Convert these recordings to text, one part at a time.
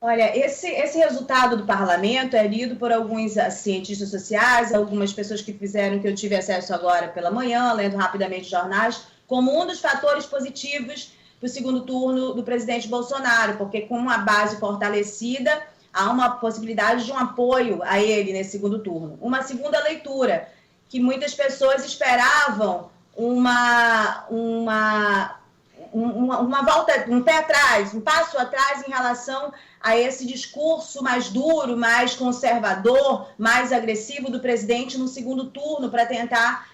Olha, esse resultado do parlamento é lido por alguns cientistas sociais, algumas pessoas que fizeram, que eu tive acesso agora pela manhã, lendo rapidamente jornais, como um dos fatores positivos para o segundo turno do presidente Bolsonaro, porque com uma base fortalecida, há uma possibilidade de um apoio a ele nesse segundo turno. Uma segunda leitura, que muitas pessoas esperavam uma volta, um pé atrás, um passo atrás em relação a esse discurso mais duro, mais conservador, mais agressivo do presidente no segundo turno, para tentar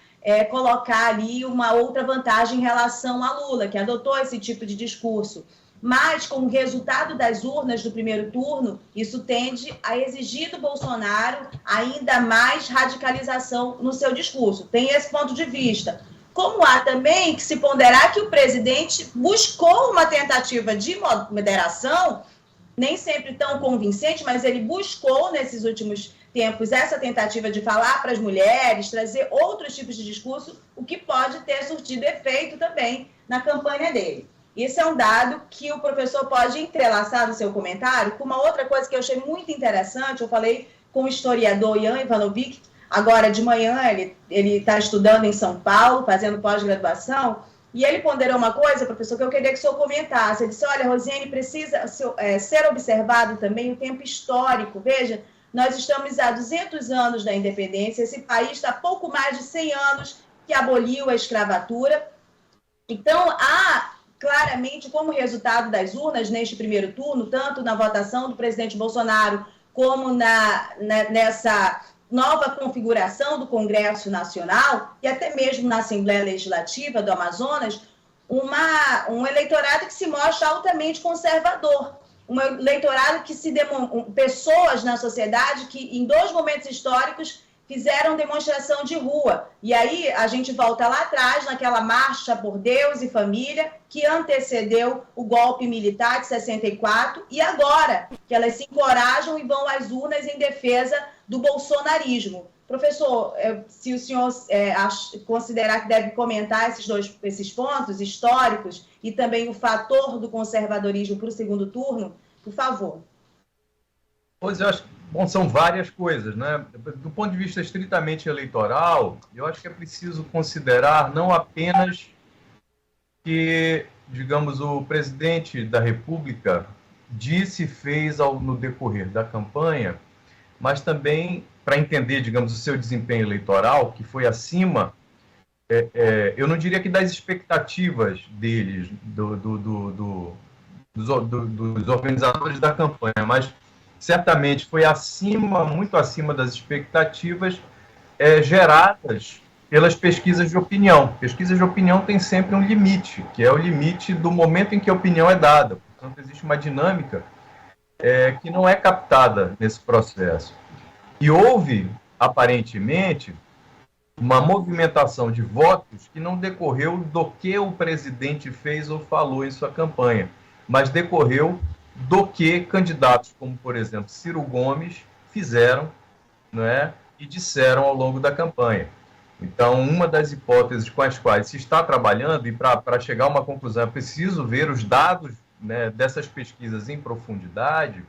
colocar ali uma outra vantagem em relação a Lula, que adotou esse tipo de discurso. Mas, com o resultado das urnas do primeiro turno, isso tende a exigir do Bolsonaro ainda mais radicalização no seu discurso. Tem esse ponto de vista. Como há também que se ponderar que o presidente buscou uma tentativa de moderação, nem sempre tão convincente, mas ele buscou nesses últimos tempos essa tentativa de falar para as mulheres, trazer outros tipos de discurso, o que pode ter surtido efeito também na campanha dele. Esse é um dado que o professor pode entrelaçar no seu comentário com uma outra coisa que eu achei muito interessante. Eu falei com o historiador Ian Ivanovic, agora de manhã, ele está estudando em São Paulo, fazendo pós-graduação, e ele ponderou uma coisa, professor, que eu queria que o senhor comentasse. Ele disse, olha, Rosiane, precisa ser observado também o tempo histórico. Veja, nós estamos há 200 anos da independência, esse país está há pouco mais de 100 anos que aboliu a escravatura. Então, há claramente, como resultado das urnas neste primeiro turno, tanto na votação do presidente Bolsonaro, como nessa nova configuração do Congresso Nacional e até mesmo na Assembleia Legislativa do Amazonas, um eleitorado que se mostra altamente conservador, um eleitorado que pessoas na sociedade que em dois momentos históricos fizeram demonstração de rua. E aí a gente volta lá atrás, naquela marcha por Deus e família, que antecedeu o golpe militar de 64, e agora que elas se encorajam e vão às urnas em defesa do bolsonarismo. Professor, se o senhor considerar que deve comentar esses pontos históricos e também o fator do conservadorismo para o segundo turno, por favor. Pois eu acho, bom, são várias coisas, né? Do ponto de vista estritamente eleitoral, eu acho que é preciso considerar não apenas que, digamos, o presidente da República disse e fez no decorrer da campanha, mas também para entender, digamos, o seu desempenho eleitoral, que foi acima, eu não diria que das expectativas deles, dos organizadores da campanha, mas certamente foi muito acima das expectativas geradas pelas pesquisas de opinião. Pesquisas de opinião têm sempre um limite, que é o limite do momento em que a opinião é dada. Portanto, existe uma dinâmica que não é captada nesse processo. E houve, aparentemente, uma movimentação de votos que não decorreu do que o presidente fez ou falou em sua campanha, mas decorreu do que candidatos como, por exemplo, Ciro Gomes fizeram, né, e disseram ao longo da campanha. Então, uma das hipóteses com as quais se está trabalhando, e para chegar a uma conclusão é preciso ver os dados, né, dessas pesquisas em profundidade,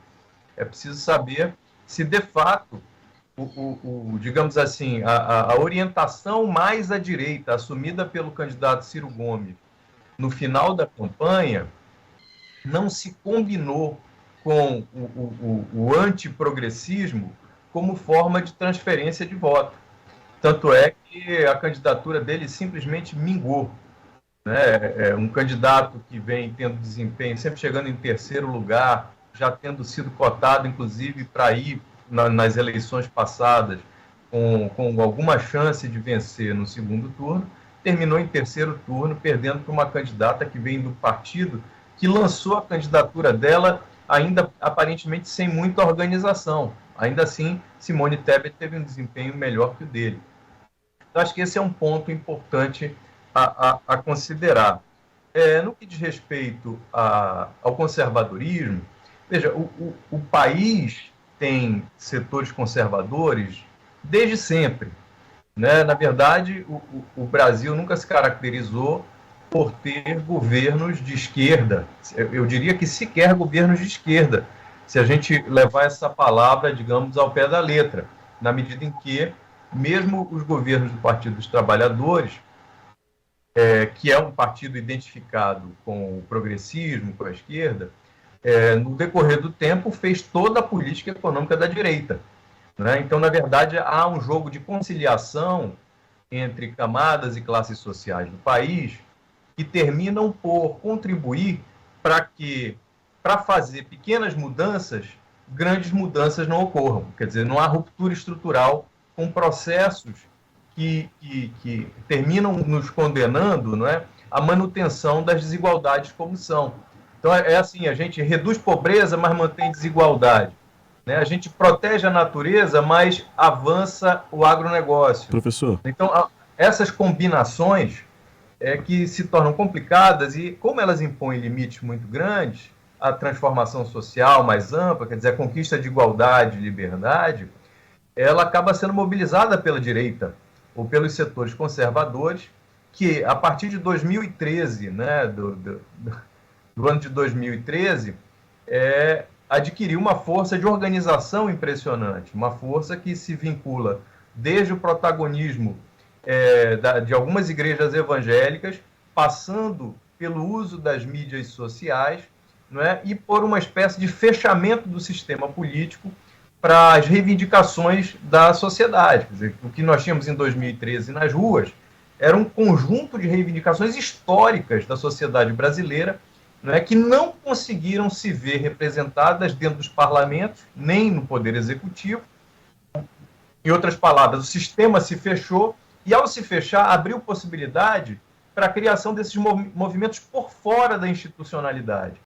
é preciso saber se, de fato, digamos assim, a orientação mais à direita assumida pelo candidato Ciro Gomes no final da campanha não se combinou com o antiprogressismo como forma de transferência de voto. Tanto é que a candidatura dele simplesmente mingou. Né? Um candidato que vem tendo desempenho, sempre chegando em terceiro lugar, já tendo sido cotado, inclusive, para ir nas eleições passadas, com alguma chance de vencer no segundo turno, terminou em terceiro turno, perdendo para uma candidata que vem do partido que lançou a candidatura dela ainda aparentemente sem muita organização. Ainda assim, Simone Tebet teve um desempenho melhor que o dele. Então, acho que esse é um ponto importante a considerar. No que diz respeito ao conservadorismo, veja, o país tem setores conservadores desde sempre. Né? Na verdade, o Brasil nunca se caracterizou por ter governos de esquerda. Eu diria que sequer governos de esquerda. se a gente levar essa palavra, digamos, ao pé da letra, na medida em que, mesmo os governos do Partido dos Trabalhadores, que é um partido identificado com o progressismo, com a esquerda, no decorrer do tempo, fez toda a política econômica da direita, né? Então, na verdade, há um jogo de conciliação entre camadas e classes sociais do país que terminam por contribuir para fazer pequenas mudanças, grandes mudanças não ocorram. Quer dizer, não há ruptura estrutural com processos que terminam nos condenando, não é, à manutenção das desigualdades como são. Então, assim, a gente reduz pobreza, mas mantém desigualdade, né? A gente protege a natureza, mas avança o agronegócio. Professor. Então, essas combinações que se tornam complicadas e, como elas impõem limites muito grandes, a transformação social mais ampla, quer dizer, a conquista de igualdade e liberdade, ela acaba sendo mobilizada pela direita ou pelos setores conservadores, que, a partir de 2013, né, do ano de 2013, adquiriu uma força de organização impressionante, uma força que se vincula desde o protagonismo de algumas igrejas evangélicas, passando pelo uso das mídias sociais, não é? E por uma espécie de fechamento do sistema político para as reivindicações da sociedade. Quer dizer, o que nós tínhamos em 2013 nas ruas era um conjunto de reivindicações históricas da sociedade brasileira, não é, que não conseguiram se ver representadas dentro dos parlamentos, nem no Poder Executivo. Em outras palavras, o sistema se fechou e, ao se fechar, abriu possibilidade para a criação desses movimentos por fora da institucionalidade.